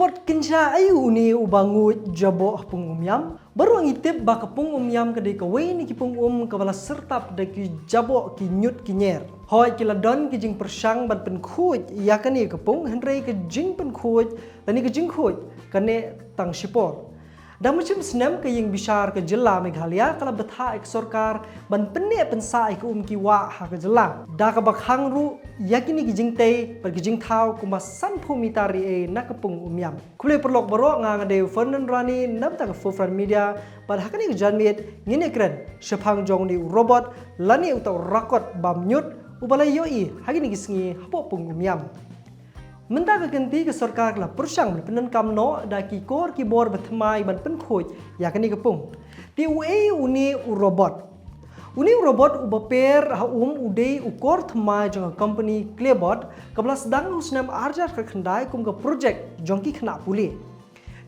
Support kinsa ayu ni ubangut jabo pung umyam. Baru ang itip baka pung umyam kadai kawai ni ki pung kabala sertap da ki jabo ki nyut ki nyer. Hoi kila don ki jing persang ban pen khuj ya kani ka pung henrei ki jing pen khuj lani ki jing khuj kane tang support. Dan macam senam ke yang besar ke jela Meghalaya kalau betha ek sorkar ban penne pensa ek ki wa ha ke jela. Da ka bakhang ru yakini ki jing tei per ki jing thau kuma san phu mitari e nakapung umyam. Kule perlok baro nga ngade Fernand Rani nam ta ka Fufran Media par hakani ki janmit ngine kren shapang jong ni robot lani utau rakot bam nyut ubalai yoi hakini ki sngi hapo pung umyam. Menda ka ganti ke sarkar la persang penan kam no da ki kor ki bor bathmai ban pen khoj ya kani ka pung ti uni robot ubaper ha udei ukor thmai jong company Clearbot kablas dang usnam arjar ka khandai kum ka project jong ki khna puli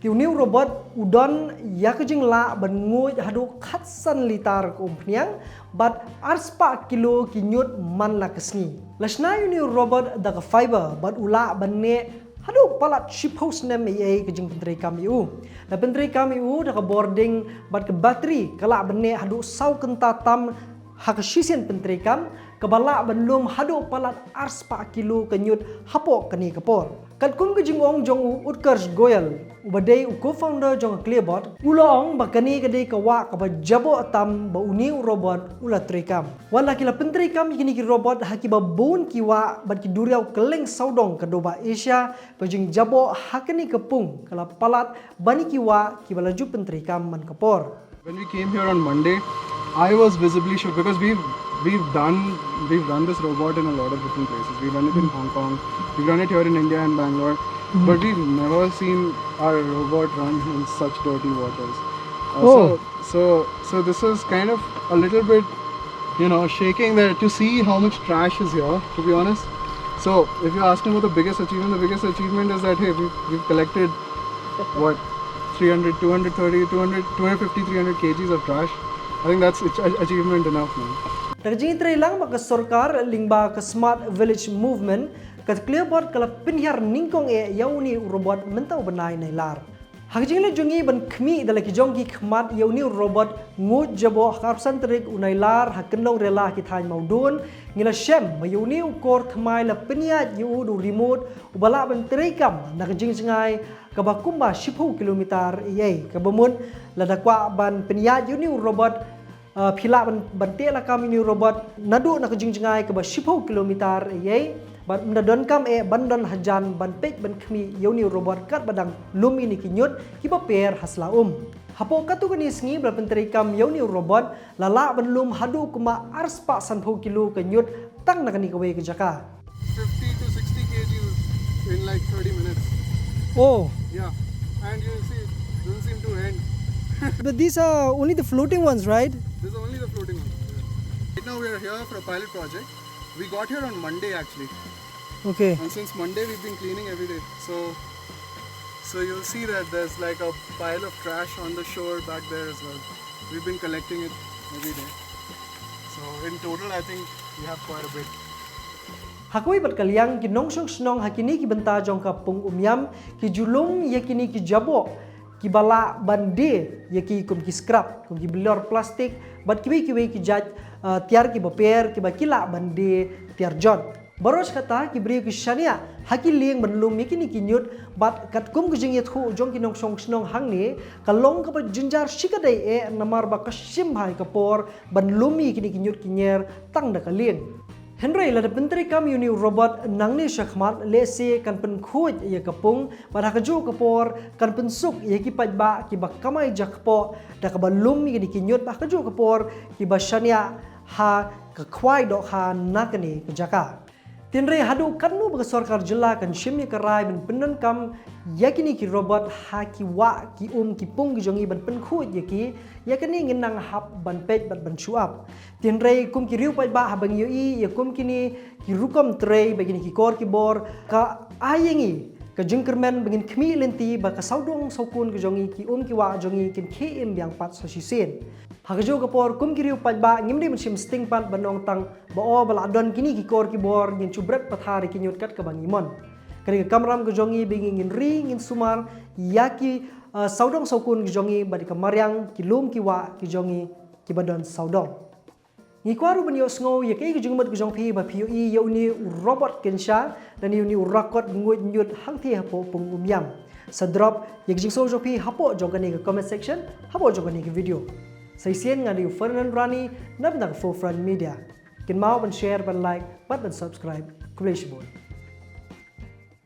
ti uni robot udon ya ka jing la ban ngoi hadu khatsan litar ko phniang bat arspa kilo ki nyut man la kasni lasna uni robot da ka fiber bat ula banne hadu palat shiphouse nem ai ka jing pentri kam yu la pentri kam yu da ka boarding bat ka battery kala banne hadu sau kenta tam hak shisen pentri kam kabala banlum hadu palat arspa kilo ka nyut hapo kani kapor kat kum ka jingong jong Utkarsh Goyal ubadai co-founder jong Clearbot ulong bakani kadai kawa ka ba jabo tam ba uni robot ula trikam wala kila pentri kam kini ki robot haki ba bon kiwa bat ki duriau keleng saudong ka doba Asia bajing jabo hakani kapung kala palat bani kiwa ki balaju pentri kam man kapor. When we came here on Monday, I was visibly shocked because we've done this robot in a lot of different places. We've done it in Hong Kong, we've done it here in India and Bangalore, but we've never seen our robot run in such dirty waters. So this is kind of a little bit, shaking there to see how much trash is here, to be honest. So if you're asking about the biggest achievement is that hey, we've collected what 250, 300 kgs of trash. I think that's achievement enough, man. Terjing lang baka sarkar lingba ka smart village movement kat Clearbot kala pinhyar ningkong yauni robot mentau benai nailar. Hakjing le jongi ban khmi dalaki jongi khmat yauni robot ngut jabo karsan terik unailar hakenong rela ki thai maudun ngila shem mayuni ukor khmai la pinya yu du remote ubala ban terikam nakjing sengai kabakumba 10 kilometer ye kabamun ladakwa ban pinya yuni robot phila ban te la kam ni robot nadu nakjing sengai kaba 10 kilometer ye ban ndon kam bandon hajan ban pek ban khmi yuni robot kat badang lumi ni kinyut kiba per hasla hapo katu kani sngi bla pentri kam yuni robot lala ban lum hadu kuma arspa sanpho kilo kinyut tang nakani kawe ke jaka 50 to 60 kg in like 30 minutes. Oh Yeah, and you see it doesn't seem to end. but these are only the floating ones, right? This is only the floating one. Yeah. Right now we are here for a pilot project. We got here on Monday actually. Okay. And since Monday we've been cleaning every day. So you'll see that there's like a pile of trash on the shore back there as well. We've been collecting it every day. So in total I think we have quite a bit. Hakui bat kaliang ki nongsong snong hakini ki benta jong ka pung umyam ki julum yakini ki jabo ki bala bande yaki kum ki scrap kum ki blor plastik bat kiwi ki jaj tiar ki baper ki bakila bande tiar jon baros kata ki bri ki shania haki lieng banlum yakini ki nyut bat kat kum ki jing yathu jong ki nongsong snong hangni kalong ka ba junjar shikadai namar ba kashim bhai kapor banlumi kini ki nyut ki nyer tang da kalieng Henry la pentri kam uni robot nangni shakhmat lese kan pen khuj ye kapung pada kaju kapor kan pen suk ye ki pajba ki bakamai jakpo da ka balum ki kinyut ba kaju kapor ki bashania ha ka khwai do ha nakani ka jaka tinre hadu kanu ba sarkar jilla kan shimni karai ben penan kam yakini ki robot ha ki wa ki ki pung ki jongi ban pen khuj ye ki yakini nginang hap ban pej ban shuap tinre kum ki riu pajba habang yoi ye kum kini ki rukom tray begini ki kor ki bor ka ayengi ka jingkermen begin khmi lenti ba ka saudong saukun ki jongi ki ki wa jongi kin km yang pat so sisen hagajo ka por kum ki riu pajba ngimdi men sim sting pan banong tang ba o baladon kini ki kor ki bor ngin chubret pathari ki nyut kat ka bangimon Kani kamram ke jongi bingin ring in sumar yaki saudong saukun ke jongi badi kamaryang kilum kiwa ke jongi kibadon saudong. Ngi kwaru banyo sngo yakai ke jungmat ke jong pi ba pi i yauni robot kensha dan yauni urakot ngut nyut hangti hapo pengumyam. Sadrop yak jingso jong pi hapo jogani ke comment section hapo jogani ke video. Saya sian ngadi Ferdinand Rani nabnang Forefront Media. Kin mau ban share ban like ban subscribe. Kulish boy.